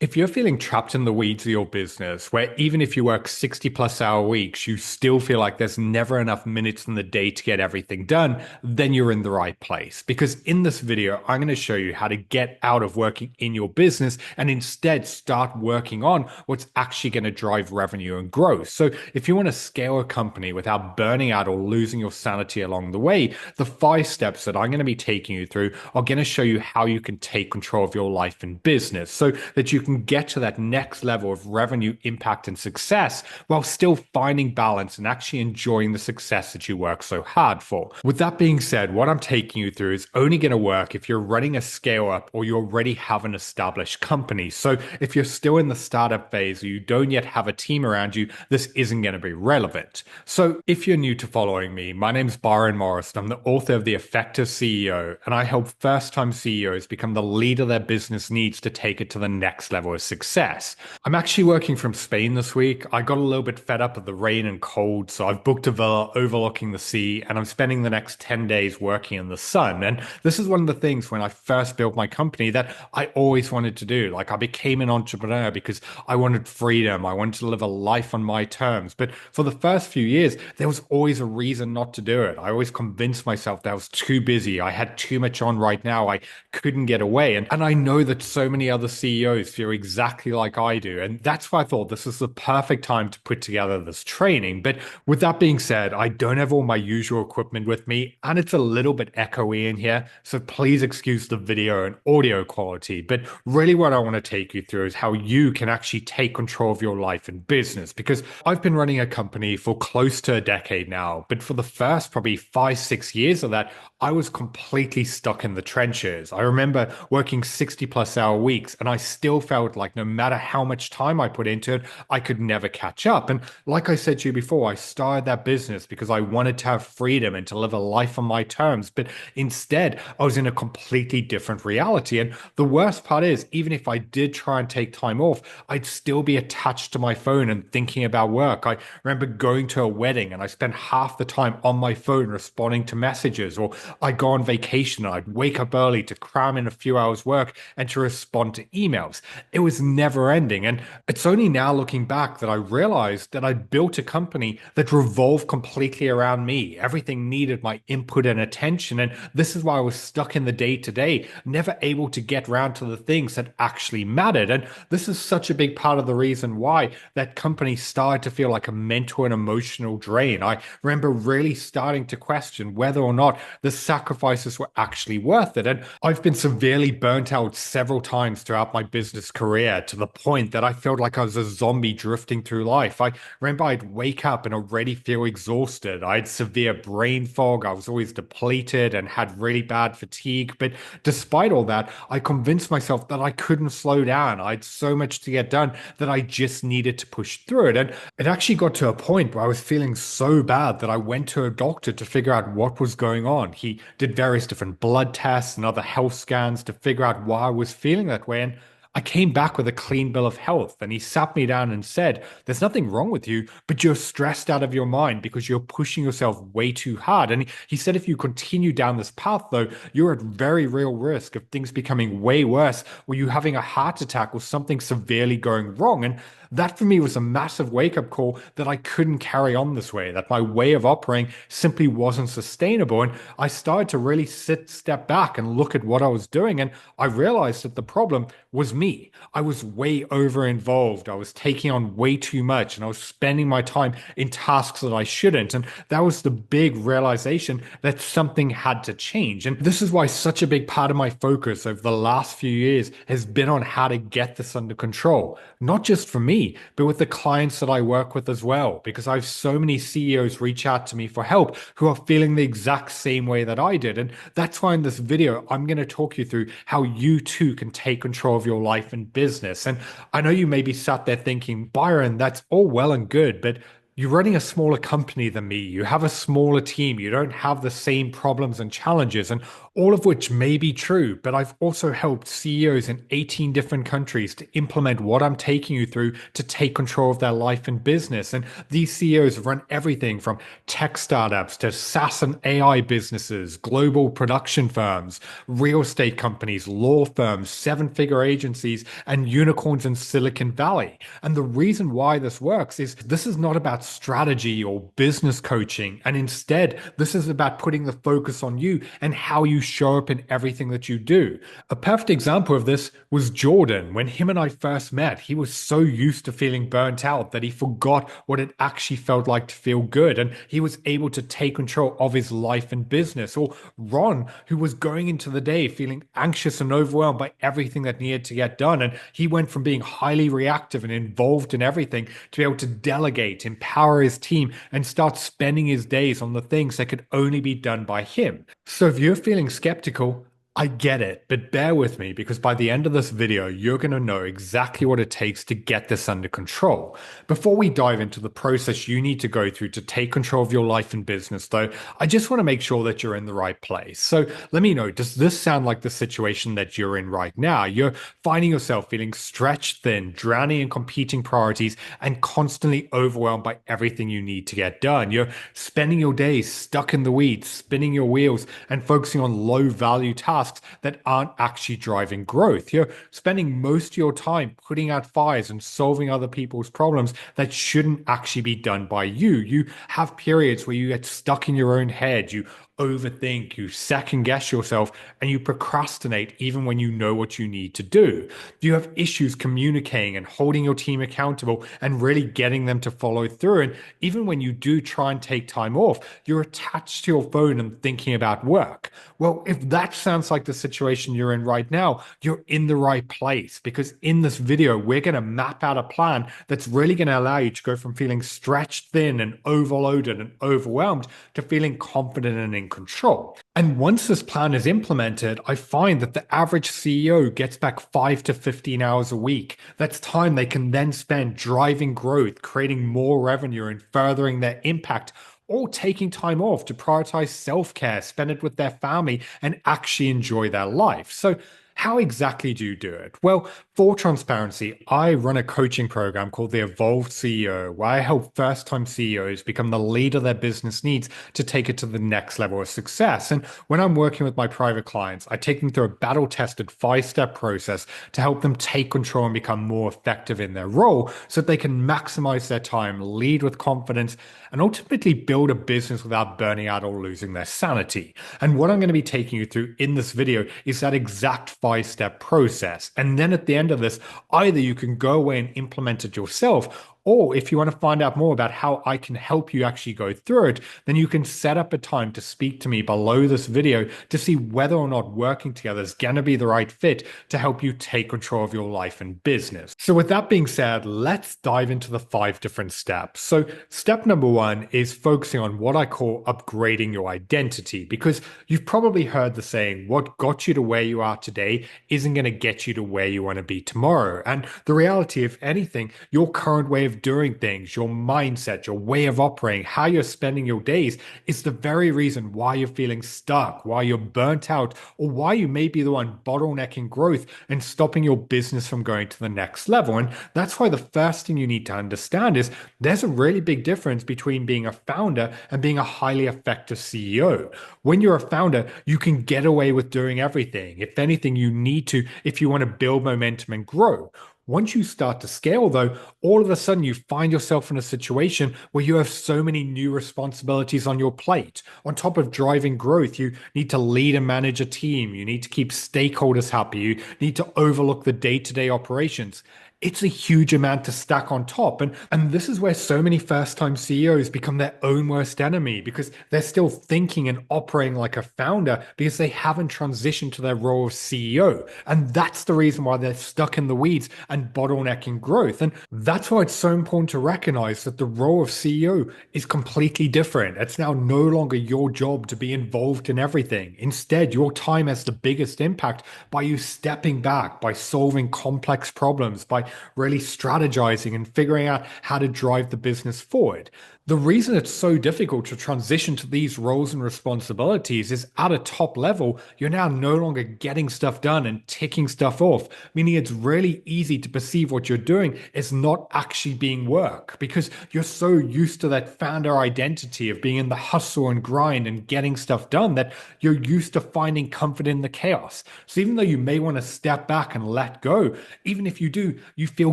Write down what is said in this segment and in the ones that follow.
If you're feeling trapped in the weeds of your business, where even if you work 60+ hour weeks, you still feel like there's never enough minutes in the day to get everything done, then you're in the right place. Because in this video, I'm going to show you how to get out of working in your business and instead start working on what's actually going to drive revenue and growth. So if you want to scale a company without burning out or losing your sanity along the way, the 5 steps that I'm going to be taking you through are going to show you how you can take control of your life and business so that you can get to that next level of revenue, impact, and success while still finding balance and actually enjoying the success that you work so hard for. With that being said, what I'm taking you through is only going to work if you're running a scale up or you already have an established company. So if you're still in the startup phase or you don't yet have a team around you, this isn't going to be relevant. So if you're new to following me, my name's Byron Morrison. I'm the author of The Effective CEO, and I help first-time CEOs become the leader their business needs to take it to the next level of success. I'm actually working from Spain this week. I got a little bit fed up of the rain and cold, so I've booked a villa overlooking the sea, and I'm spending the next 10 days working in the sun. And this is one of the things when I first built my company that I always wanted to do. Like, I became an entrepreneur because I wanted freedom. I wanted to live a life on my terms. But for the first few years, there was always a reason not to do it. I always convinced myself that I was too busy. I had too much on right now. I couldn't get away. And I know that so many other CEOs feel exactly like I do. And that's why I thought this is the perfect time to put together this training. But with that being said, I don't have all my usual equipment with me, and it's a little bit echoey in here. So please excuse the video and audio quality. But really, what I want to take you through is how you can actually take control of your life and business. Because I've been running a company for close to a decade now, but for the first probably 5, 6 years of that, I was completely stuck in the trenches. I remember working 60+ hour weeks, and I still felt like no matter how much time I put into it, I could never catch up. And like I said to you before, I started that business because I wanted to have freedom and to live a life on my terms. But instead, I was in a completely different reality. And the worst part is, even if I did try and take time off, I'd still be attached to my phone and thinking about work. I remember going to a wedding and I spent half the time on my phone responding to messages, or I'd go on vacation and I'd wake up early to cram in a few hours work and to respond to emails. It was never ending. And it's only now looking back that I realized that I'd built a company that revolved completely around me. Everything needed my input and attention. And this is why I was stuck in the day to day, never able to get round to the things that actually mattered. And this is such a big part of the reason why that company started to feel like a mental and emotional drain. I remember really starting to question whether or not the sacrifices were actually worth it. And I've been severely burnt out several times throughout my business career to the point that I felt like I was a zombie drifting through life. I remember I'd wake up and already feel exhausted. I had severe brain fog. I was always depleted and had really bad fatigue. But despite all that, I convinced myself that I couldn't slow down. I had so much to get done that I just needed to push through it. And it actually got to a point where I was feeling so bad that I went to a doctor to figure out what was going on. He did various different blood tests and other health scans to figure out why I was feeling that way. And I came back with a clean bill of health, and he sat me down and said, "There's nothing wrong with you, but you're stressed out of your mind because you're pushing yourself way too hard." And he said, "If you continue down this path, though, you're at very real risk of things becoming way worse, or you having a heart attack or something severely going wrong." And that for me was a massive wake up call that I couldn't carry on this way, that my way of operating simply wasn't sustainable. And I started to really step back and look at what I was doing. And I realized that the problem was me. I was way over involved. I was taking on way too much and I was spending my time in tasks that I shouldn't. And that was the big realization that something had to change. And this is why such a big part of my focus over the last few years has been on how to get this under control, not just for me, but with the clients that I work with as well, because I have so many CEOs reach out to me for help who are feeling the exact same way that I did. And that's why in this video, I'm going to talk you through how you too can take control of your life and business. And I know you may be sat there thinking, Byron, that's all well and good, but you're running a smaller company than me. You have a smaller team. You don't have the same problems and challenges. And All of which may be true, but I've also helped CEOs in 18 different countries to implement what I'm taking you through to take control of their life and business. And these CEOs run everything from tech startups to SaaS and AI businesses, global production firms, real estate companies, law firms, seven-figure agencies, and unicorns in Silicon Valley. And the reason why this works is this is not about strategy or business coaching. And instead, this is about putting the focus on you and how you show up in everything that you do. A perfect example of this was Jordan. When him and I first met, he was so used to feeling burnt out that he forgot what it actually felt like to feel good. And he was able to take control of his life and business. Or Ron, who was going into the day feeling anxious and overwhelmed by everything that needed to get done. And he went from being highly reactive and involved in everything to be able to delegate, empower his team, and start spending his days on the things that could only be done by him. So if you're feeling skeptical, I get it, but bear with me because by the end of this video, you're going to know exactly what it takes to get this under control. Before we dive into the process you need to go through to take control of your life and business, though, I just want to make sure that you're in the right place. So let me know, does this sound like the situation that you're in right now? You're finding yourself feeling stretched thin, drowning in competing priorities, and constantly overwhelmed by everything you need to get done. You're spending your days stuck in the weeds, spinning your wheels, and focusing on low value tasks that aren't actually driving growth. You're spending most of your time putting out fires and solving other people's problems that shouldn't actually be done by you. You have periods where you get stuck in your own head. You overthink, you second guess yourself, and you procrastinate even when you know what you need to do. You have issues communicating and holding your team accountable and really getting them to follow through. And even when you do try and take time off, you're attached to your phone and thinking about work. Well, if that sounds like the situation you're in right now, you're in the right place because in this video, we're going to map out a plan that's really going to allow you to go from feeling stretched thin and overloaded and overwhelmed to feeling confident and in control. And once this plan is implemented, I find that the average CEO gets back 5 to 15 hours a week. That's time they can then spend driving growth, creating more revenue, and furthering their impact, or taking time off to prioritize self-care, spend it with their family, and actually enjoy their life. So how exactly do you do it? Well, for transparency, I run a coaching program called the Evolved CEO, where I help first-time CEOs become the leader their business needs to take it to the next level of success. And when I'm working with my private clients, I take them through a battle-tested 5-step process to help them take control and become more effective in their role so that they can maximize their time, lead with confidence, and ultimately build a business without burning out or losing their sanity. And what I'm going to be taking you through in this video is that exact 5-step process. And then at the end of this, either you can go away and implement it yourself, or if you want to find out more about how I can help you actually go through it, then you can set up a time to speak to me below this video to see whether or not working together is going to be the right fit to help you take control of your life and business. So with that being said, let's dive into the 5 different steps. So step number 1 is focusing on what I call upgrading your identity, because you've probably heard the saying, what got you to where you are today isn't going to get you to where you want to be tomorrow. And the reality, if anything, your current way of doing things, your mindset, your way of operating, how you're spending your days is the very reason why you're feeling stuck, why you're burnt out, or why you may be the one bottlenecking growth and stopping your business from going to the next level. And that's why the first thing you need to understand is there's a really big difference between being a founder and being a highly effective CEO. When you're a founder, you can get away with doing everything. If anything, you need to if you want to build momentum and grow. Once you start to scale, though, all of a sudden you find yourself in a situation where you have so many new responsibilities on your plate. On top of driving growth, you need to lead and manage a team. You need to keep stakeholders happy. You need to overlook the day-to-day operations. It's a huge amount to stack on top. And this is where so many first-time CEOs become their own worst enemy because they're still thinking and operating like a founder because they haven't transitioned to their role of CEO. And that's the reason why they're stuck in the weeds and bottlenecking growth. And that's why it's so important to recognize that the role of CEO is completely different. It's now no longer your job to be involved in everything. Instead, your time has the biggest impact by you stepping back, by solving complex problems, by really strategizing and figuring out how to drive the business forward. The reason it's so difficult to transition to these roles and responsibilities is at a top level, you're now no longer getting stuff done and ticking stuff off, meaning it's really easy to perceive what you're doing as not actually being work because you're so used to that founder identity of being in the hustle and grind and getting stuff done that you're used to finding comfort in the chaos. So even though you may want to step back and let go, even if you do, you feel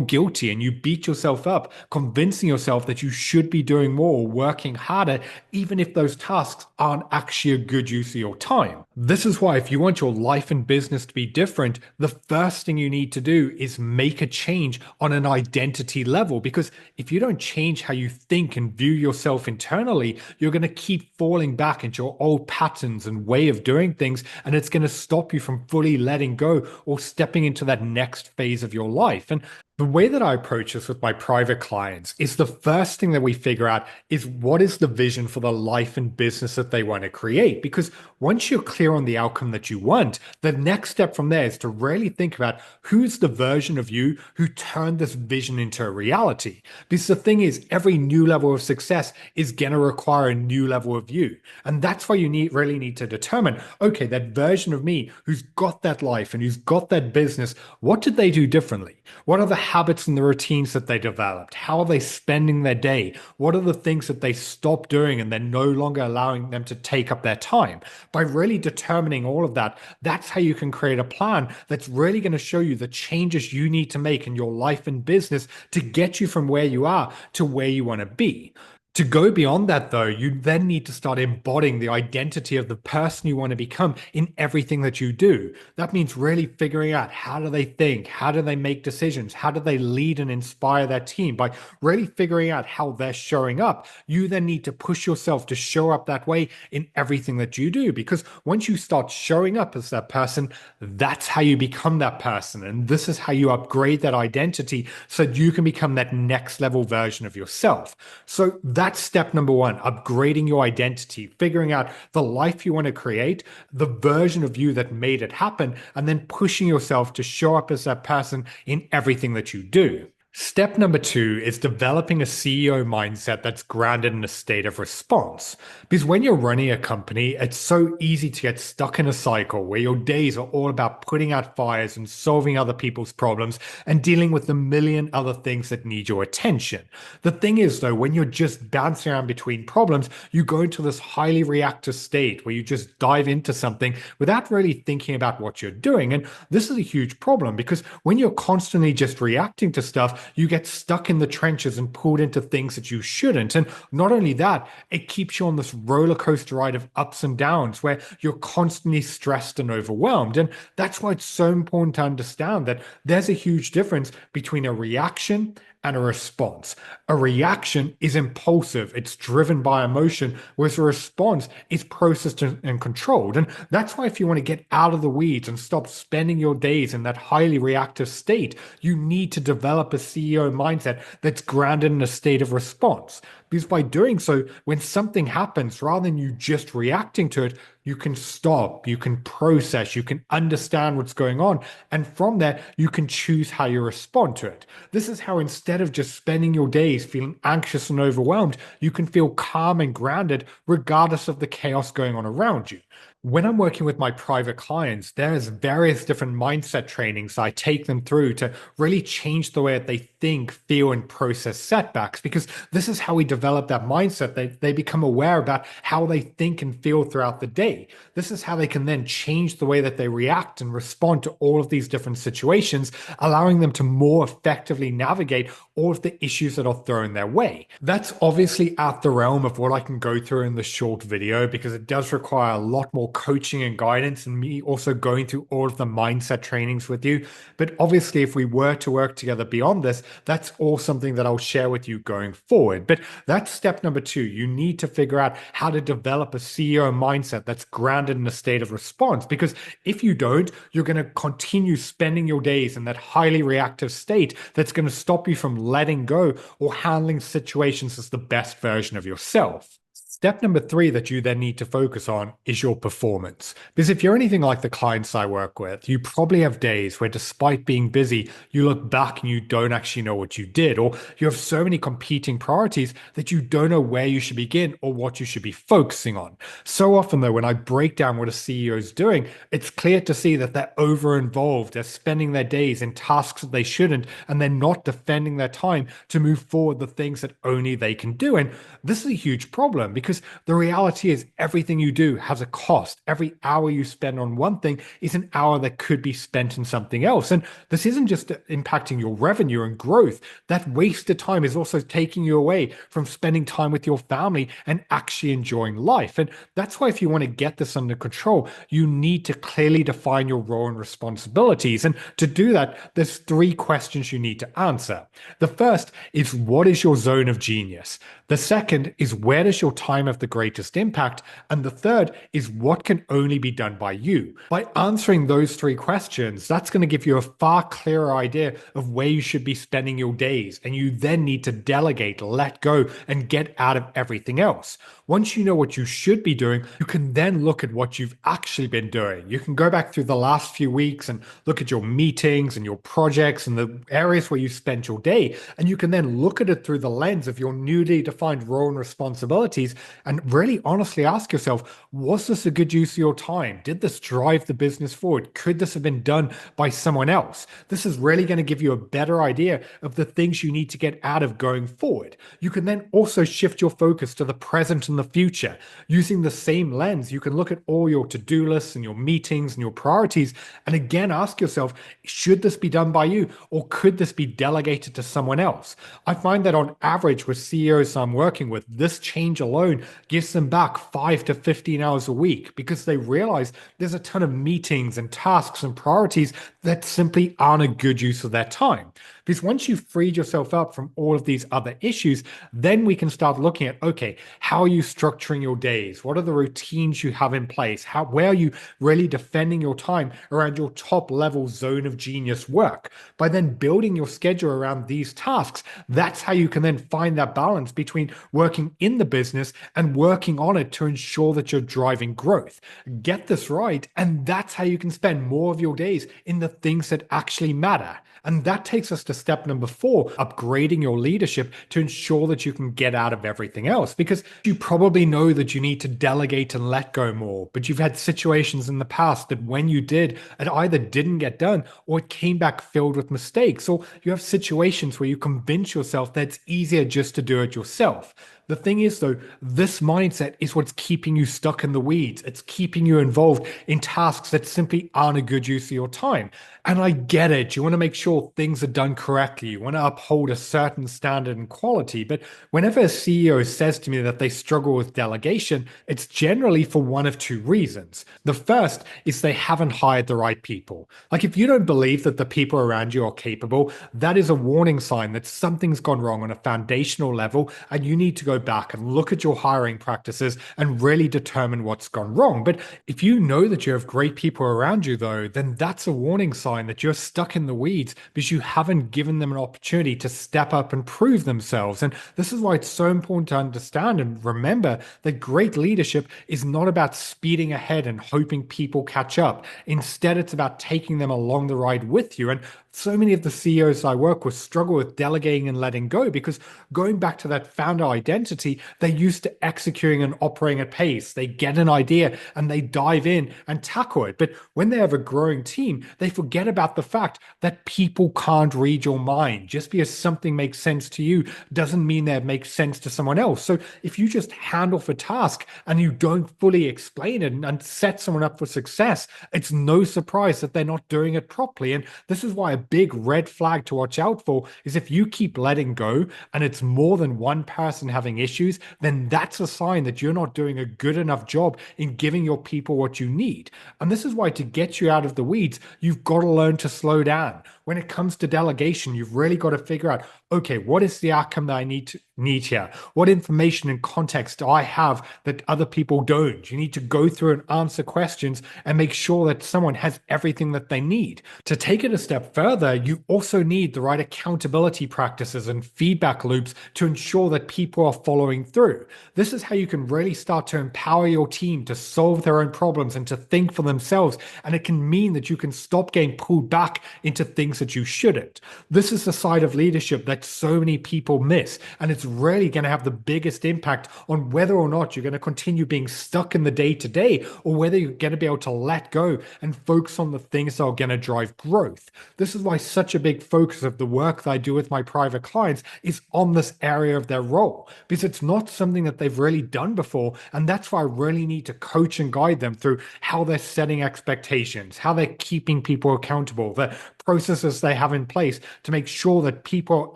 guilty and you beat yourself up, convincing yourself that you should be doing more, working harder, even if those tasks aren't actually a good use of your time. This is why, if you want your life and business to be different, the first thing you need to do is make a change on an identity level. Because if you don't change how you think and view yourself internally, you're going to keep falling back into your old patterns and way of doing things. And it's going to stop you from fully letting go or stepping into that next phase of your life. And the way that I approach this with my private clients is the first thing that we figure out is what is the vision for the life and business that they want to create. Because once you're clear on the outcome that you want, the next step from there is to really think about who's the version of you who turned this vision into a reality. Because the thing is, every new level of success is going to require a new level of you. And that's why you really need to determine, okay, that version of me who's got that life and who's got that business, what did they do differently? What are the habits and the routines that they developed? How are they spending their day? What are the things that they stopped doing and they're no longer allowing them to take up their time? By really determining all of that, that's how you can create a plan that's really going to show you the changes you need to make in your life and business to get you from where you are to where you want to be. To go beyond that, though, you then need to start embodying the identity of the person you want to become in everything that you do. That means really figuring out how do they think, how do they make decisions, how do they lead and inspire their team. By really figuring out how they're showing up, you then need to push yourself to show up that way in everything that you do. Because once you start showing up as that person, that's how you become that person. And this is how you upgrade that identity so that you can become that next level version of yourself. So that's step number one, upgrading your identity, figuring out the life you want to create, the version of you that made it happen, and then pushing yourself to show up as that person in everything that you do. Step number two is developing a CEO mindset that's grounded in a state of response. Because when you're running a company, it's so easy to get stuck in a cycle where your days are all about putting out fires and solving other people's problems and dealing with a million other things that need your attention. The thing is, though, when you're just bouncing around between problems, you go into this highly reactive state where you just dive into something without really thinking about what you're doing. And this is a huge problem because when you're constantly just reacting to stuff, you get stuck in the trenches and pulled into things that you shouldn't. And not only that, it keeps you on this roller coaster ride of ups and downs where you're constantly stressed and overwhelmed. And that's why it's so important to understand that there's a huge difference between a reaction and a response. A reaction is impulsive, it's driven by emotion, whereas a response is processed and controlled. And that's why, if you want to get out of the weeds and stop spending your days in that highly reactive state, you need to develop a CEO mindset that's grounded in a state of response. Because by doing so, when something happens, rather than you just reacting to it, you can stop, you can process, you can understand what's going on. And from there, you can choose how you respond to it. This is how, instead of just spending your days feeling anxious and overwhelmed, you can feel calm and grounded regardless of the chaos going on around you. When I'm working with my private clients, there's various different mindset trainings I take them through to really change the way that they think, feel, and process setbacks, because this is how we develop that mindset. They become aware about how they think and feel throughout the day. This is how they can then change the way that they react and respond to all of these different situations, allowing them to more effectively navigate all of the issues that are thrown their way. That's obviously out the realm of what I can go through in the short video, because it does require a lot more coaching and guidance and me also going through all of the mindset trainings with you. But obviously, if we were to work together beyond this, that's all something that I'll share with you going forward. But that's step number two. You need to figure out how to develop a CEO mindset that's grounded in a state of response, because if you don't, you're going to continue spending your days in that highly reactive state that's going to stop you from letting go or handling situations as the best version of yourself. Step number three that you then need to focus on is your performance. Because if you're anything like the clients I work with, you probably have days where, despite being busy, you look back and you don't actually know what you did, or you have so many competing priorities that you don't know where you should begin or what you should be focusing on. So often, though, when I break down what a CEO is doing, it's clear to see that they're over involved. They're spending their days in tasks that they shouldn't, and they're not defending their time to move forward the things that only they can do. And this is a huge problem because the reality is everything you do has a cost. Every hour you spend on one thing is an hour that could be spent in something else. And this isn't just impacting your revenue and growth. That wasted time is also taking you away from spending time with your family and actually enjoying life. And that's why, if you want to get this under control, you need to clearly define your role and responsibilities. And to do that, there's three questions you need to answer. The first is, what is your zone of genius? The second is, where does your time have the greatest impact? And the third is, what can only be done by you? By answering those three questions, that's going to give you a far clearer idea of where you should be spending your days. And you then need to delegate, let go, and get out of everything else. Once you know what you should be doing, you can then look at what you've actually been doing. You can go back through the last few weeks and look at your meetings and your projects and the areas where you spent your day. And you can then look at it through the lens of your newly defined role and responsibilities and really honestly ask yourself, was this a good use of your time? Did this drive the business forward? Could this have been done by someone else? This is really going to give you a better idea of the things you need to get out of going forward. You can then also shift your focus to the present and the future. Using the same lens, you can look at all your to-do lists and your meetings and your priorities, and again ask yourself, should this be done by you, or could this be delegated to someone else? I find that on average with CEOs I'm working with, this change alone gives them back 5 to 15 hours a week because they realize there's a ton of meetings and tasks and priorities that simply aren't a good use of their time. Because once you've freed yourself up from all of these other issues, then we can start looking at, okay, how are you structuring your days? What are the routines you have in place? Where are you really defending your time around your top level zone of genius work? By then building your schedule around these tasks, that's how you can then find that balance between working in the business and working on it to ensure that you're driving growth. Get this right, and that's how you can spend more of your days in the things that actually matter. And that takes us to step number 4, upgrading your leadership to ensure that you can get out of everything else. Because you probably know that you need to delegate and let go more, but you've had situations in the past that when you did, it either didn't get done or it came back filled with mistakes. Or you have situations where you convince yourself that it's easier just to do it yourself. The thing is, though, this mindset is what's keeping you stuck in the weeds. It's keeping you involved in tasks that simply aren't a good use of your time. And I get it. You want to make sure things are done correctly. You want to uphold a certain standard and quality. But whenever a CEO says to me that they struggle with delegation, it's generally for one of two reasons. The first is they haven't hired the right people. Like, if you don't believe that the people around you are capable, that is a warning sign that something's gone wrong on a foundational level, and you need to go back and look at your hiring practices and really determine what's gone wrong. But if you know that you have great people around you, though, then that's a warning sign that you're stuck in the weeds because you haven't given them an opportunity to step up and prove themselves. And this is why it's so important to understand and remember that great leadership is not about speeding ahead and hoping people catch up. Instead, it's about taking them along the ride with you. And so many of the CEOs I work with struggle with delegating and letting go because, going back to that founder identity, they're used to executing and operating at pace. They get an idea and they dive in and tackle it. But when they have a growing team, they forget about the fact that people can't read your mind. Just because something makes sense to you doesn't mean that it makes sense to someone else. So if you just hand off a task and you don't fully explain it and set someone up for success, it's no surprise that they're not doing it properly. And this is why a big red flag to watch out for is if you keep letting go and it's more than one person having issues, then that's a sign that you're not doing a good enough job in giving your people what you need. And this is why, to get you out of the weeds, you've got to learn to slow down. when it comes to delegation, you've really got to figure out, okay, what is the outcome that I need here? What information and context do I have that other people don't? You need to go through and answer questions and make sure that someone has everything that they need. To take it a step further, you also need the right accountability practices and feedback loops to ensure that people are following through. This is how you can really start to empower your team to solve their own problems and to think for themselves. And it can mean that you can stop getting pulled back into things that you shouldn't. This is the side of leadership that so many people miss. And it's really going to have the biggest impact on whether or not you're going to continue being stuck in the day to day, or whether you're going to be able to let go and focus on the things that are going to drive growth. This is why such a big focus of the work that I do with my private clients is on this area of their role, because it's not something that they've really done before. And that's why I really need to coach and guide them through how they're setting expectations, how they're keeping people accountable, the processes they have in place to make sure that people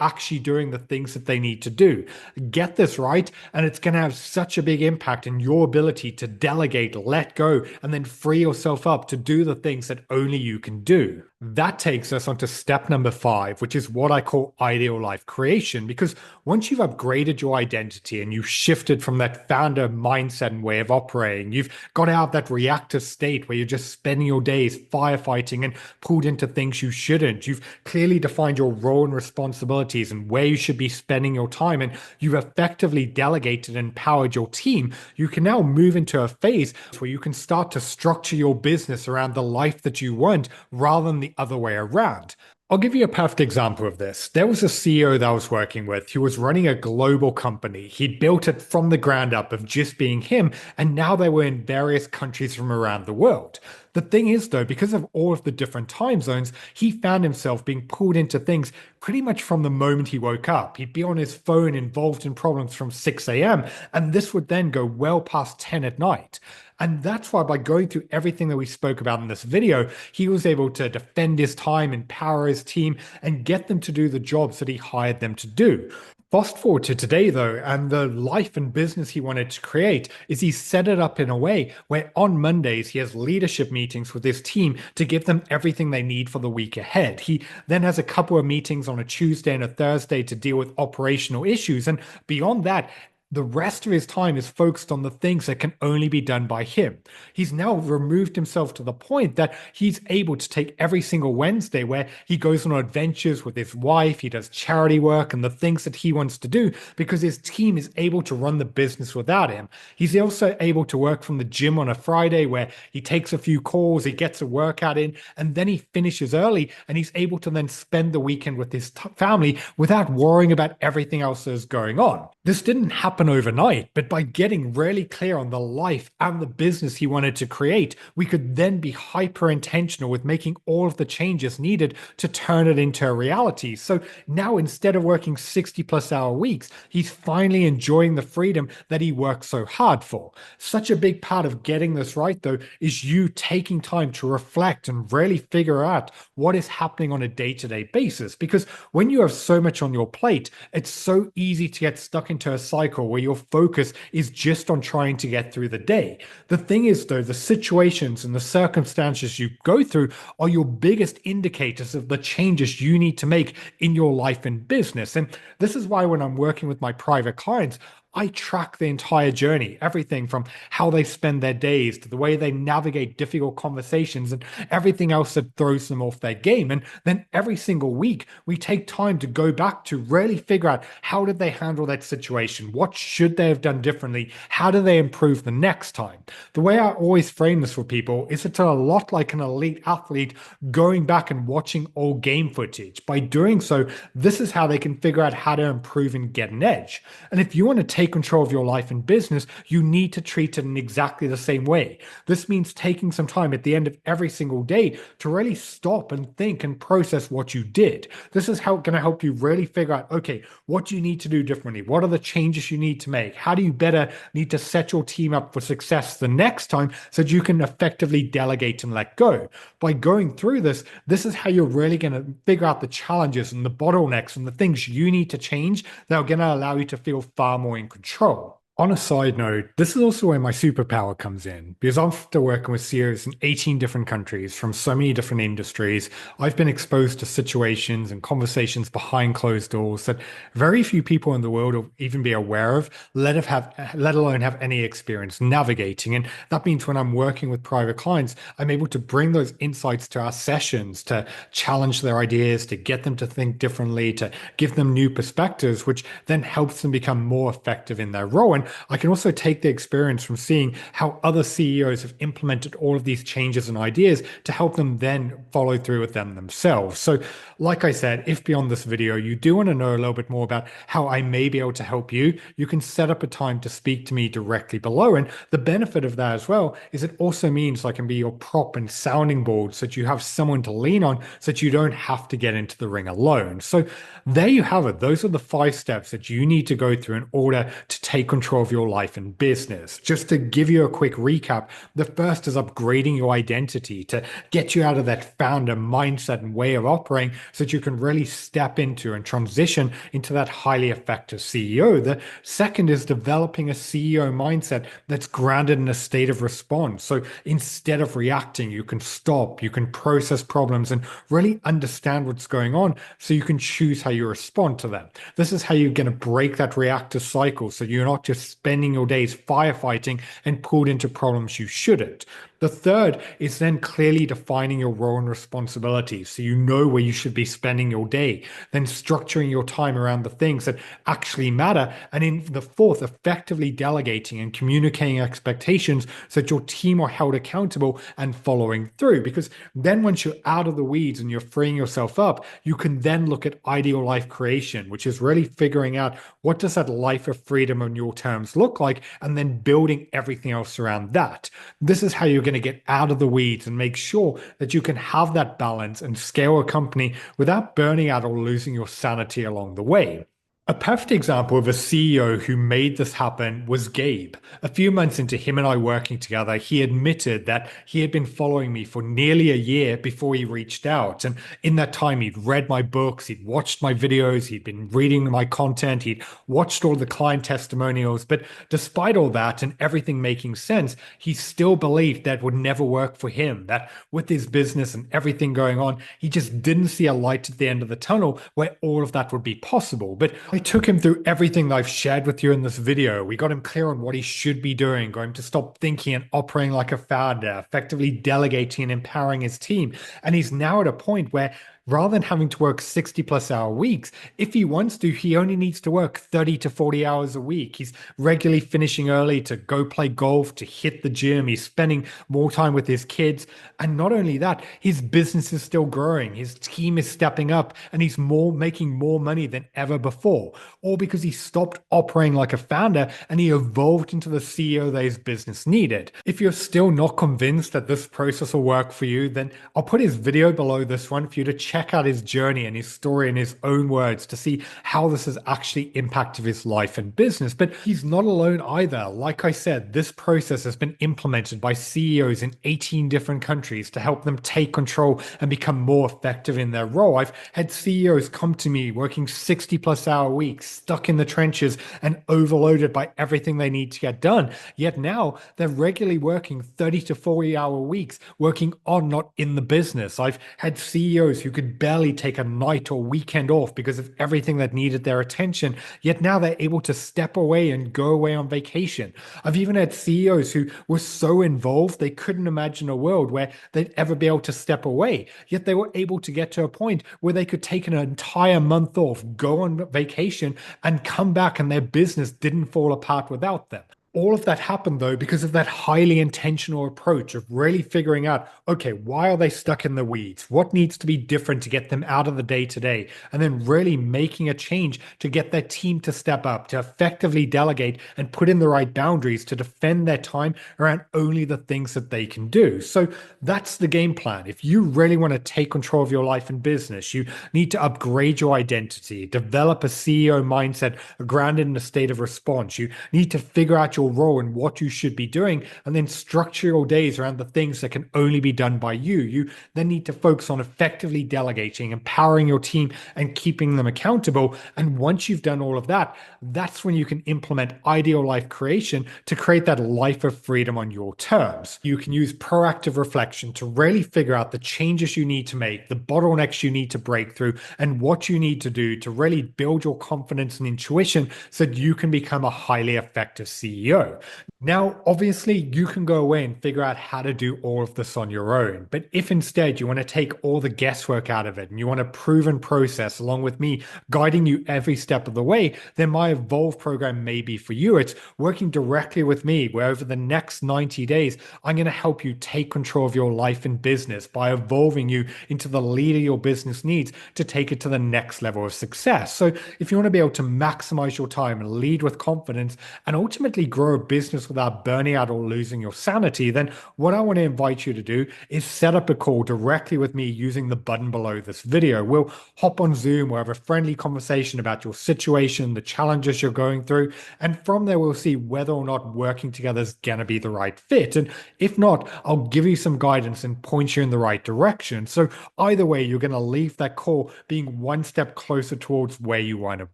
are actually doing the things that they need to do. Get this right, and it's going to have such a big impact in your ability to delegate, let go, and then free yourself up to do the things that only you can do. That takes us onto step number 5, which is what I call ideal life creation. Because once you've upgraded your identity and you've shifted from that founder mindset and way of operating, you've got out of that reactive state where you're just spending your days firefighting and pulled into things you shouldn't. You've clearly defined your role and responsibilities and where you should be spending your time, and you've effectively delegated and empowered your team. You can now move into a phase where you can start to structure your business around the life that you want rather than the other way around. I'll give you a perfect example of this. There was a CEO that I was working with who was running a global company. He'd built it from the ground up of just being him, and now they were in various countries from around the world. The thing is, though, because of all of the different time zones, he found himself being pulled into things pretty much from the moment he woke up. He'd be on his phone involved in problems from 6 a.m., and this would then go well past 10 at night. And that's why by going through everything that we spoke about in this video, he was able to defend his time, empower his team, and get them to do the jobs that he hired them to do. Fast forward to today, though, and the life and business he wanted to create is he set it up in a way where on Mondays he has leadership meetings with his team to give them everything they need for the week ahead. He then has a couple of meetings on a Tuesday and a Thursday to deal with operational issues. And beyond that, the rest of his time is focused on the things that can only be done by him. He's now removed himself to the point that he's able to take every single Wednesday where he goes on adventures with his wife, he does charity work and the things that he wants to do because his team is able to run the business without him. He's also able to work from the gym on a Friday where he takes a few calls, he gets a workout in, and then he finishes early and he's able to then spend the weekend with his family without worrying about everything else that's going on. This didn't happen overnight, but by getting really clear on the life and the business he wanted to create, we could then be hyper intentional with making all of the changes needed to turn it into a reality. So now instead of working 60+ hour weeks, he's finally enjoying the freedom that he worked so hard for. Such a big part of getting this right, though, is you taking time to reflect and really figure out what is happening on a day-to-day basis. Because when you have so much on your plate, it's so easy to get stuck into a cycle where your focus is just on trying to get through the day. The thing is, though, the situations and the circumstances you go through are your biggest indicators of the changes you need to make in your life and business. And this is why when I'm working with my private clients, I track the entire journey, everything from how they spend their days to the way they navigate difficult conversations and everything else that throws them off their game. And then every single week, we take time to go back to really figure out how did they handle that situation? What should they have done differently? How do they improve the next time? The way I always frame this for people is it's a lot like an elite athlete going back and watching old game footage. By doing so, this is how they can figure out how to improve and get an edge. And if you want to take control of your life and business, you need to treat it in exactly the same way. This means taking some time at the end of every single day to really stop and think and process what you did. This is going to help you really figure out, okay, what do you need to do differently? What are the changes you need to make? How do you better need to set your team up for success the next time so that you can effectively delegate and let go? By going through this, this is how you're really going to figure out the challenges and the bottlenecks and the things you need to change that are going to allow you to feel far more in control. On a side note, this is also where my superpower comes in because after working with CEOs in 18 different countries from so many different industries, I've been exposed to situations and conversations behind closed doors that very few people in the world will even be aware of, let alone have any experience navigating. And that means when I'm working with private clients, I'm able to bring those insights to our sessions to challenge their ideas, to get them to think differently, to give them new perspectives, which then helps them become more effective in their role. And I can also take the experience from seeing how other CEOs have implemented all of these changes and ideas to help them then follow through with them themselves. So, like I said, if beyond this video you do want to know a little bit more about how I may be able to help you, you can set up a time to speak to me directly below. And the benefit of that as well is it also means I can be your prop and sounding board so that you have someone to lean on so that you don't have to get into the ring alone. So, there you have it. Those are the 5 steps that you need to go through in order to take control of your life and business. Just to give you a quick recap, the first is upgrading your identity to get you out of that founder mindset and way of operating so that you can really step into and transition into that highly effective CEO. The second is developing a CEO mindset that's grounded in a state of response. So instead of reacting, you can stop, you can process problems and really understand what's going on so you can choose how you respond to them. This is how you're going to break that reactive cycle so you're not just spending your days firefighting and pulled into problems you shouldn't. The third is then clearly defining your role and responsibilities so you know where you should be spending your day, then structuring your time around the things that actually matter. And in the fourth, effectively delegating and communicating expectations so that your team are held accountable and following through. Because then once you're out of the weeds and you're freeing yourself up, you can then look at ideal life creation, which is really figuring out what does that life of freedom on your terms look like, and then building everything else around that. This is how you're going to get out of the weeds and make sure that you can have that balance and scale a company without burning out or losing your sanity along the way. A perfect example of a CEO who made this happen was Gabe. A few months into him and I working together, he admitted that he had been following me for nearly a year before he reached out. And in that time, he'd read my books, he'd watched my videos, he'd been reading my content, he'd watched all the client testimonials. But despite all that and everything making sense, he still believed that would never work for him, that with his business and everything going on, he just didn't see a light at the end of the tunnel where all of that would be possible. But I took him through everything that I've shared with you in this video. We got him clear on what he should be doing, got him to stop thinking and operating like a founder, effectively delegating and empowering his team. And he's now at a point where rather than having to work 60+ hour weeks, if he wants to, he only needs to work 30 to 40 hours a week. He's regularly finishing early to go play golf, to hit the gym. He's spending more time with his kids. And not only that, his business is still growing. His team is stepping up and he's making more money than ever before. All because he stopped operating like a founder and he evolved into the CEO that his business needed. If you're still not convinced that this process will work for you, then I'll put his video below this one for you to check out his journey and his story in his own words to see how this has actually impacted his life and business. But he's not alone either. Like I said, this process has been implemented by CEOs in 18 different countries to help them take control and become more effective in their role. I've had CEOs come to me working 60+ hour weeks, stuck in the trenches and overloaded by everything they need to get done. Yet now they're regularly working 30 to 40 hour weeks, working on, not in the business. I've had CEOs who could barely take a night or weekend off because of everything that needed their attention, yet now they're able to step away and go away on vacation. I've even had CEOs who were so involved they couldn't imagine a world where they'd ever be able to step away, yet they were able to get to a point where they could take an entire month off, go on vacation, and come back and their business didn't fall apart without them. All of that happened though because of that highly intentional approach of really figuring out, okay, why are they stuck in the weeds? What needs to be different to get them out of the day to day? And then really making a change to get their team to step up, to effectively delegate and put in the right boundaries to defend their time around only the things that they can do. So that's the game plan. If you really want to take control of your life and business, you need to upgrade your identity, develop a CEO mindset grounded in a state of response. You need to figure out your your role and what you should be doing, and then structure your days around the things that can only be done by you. You then need to focus on effectively delegating, empowering your team, and keeping them accountable. And once you've done all of that, that's when you can implement ideal life creation to create that life of freedom on your terms. You can use proactive reflection to really figure out the changes you need to make, the bottlenecks you need to break through, and what you need to do to really build your confidence and intuition so that you can become a highly effective CEO. Now, obviously, you can go away and figure out how to do all of this on your own. But if instead you want to take all the guesswork out of it and you want a proven process along with me guiding you every step of the way, then my Evolve program may be for you. It's working directly with me, where over the next 90 days, I'm going to help you take control of your life and business by evolving you into the leader your business needs to take it to the next level of success. So if you want to be able to maximize your time and lead with confidence and ultimately grow a business without burning out or losing your sanity, then what I want to invite you to do is set up a call directly with me using the button below this video. We'll hop on Zoom, we'll have a friendly conversation about your situation, the challenges you're going through, and from there we'll see whether or not working together is going to be the right fit. And if not, I'll give you some guidance and point you in the right direction. So either way, you're going to leave that call being one step closer towards where you want to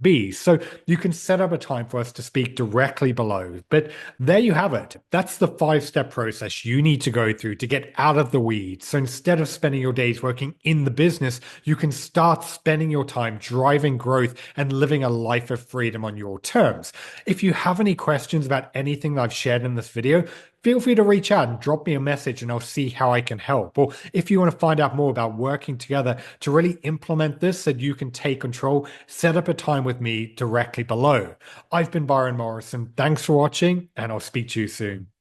be. So you can set up a time for us to speak directly below. But there you have it. That's the 5-step process you need to go through to get out of the weeds. So instead of spending your days working in the business, you can start spending your time driving growth and living a life of freedom on your terms. If you have any questions about anything that I've shared in this video, feel free to reach out and drop me a message and I'll see how I can help. Or if you want to find out more about working together to really implement this so you can take control, set up a time with me directly below. I've been Byron Morrison. Thanks for watching and I'll speak to you soon.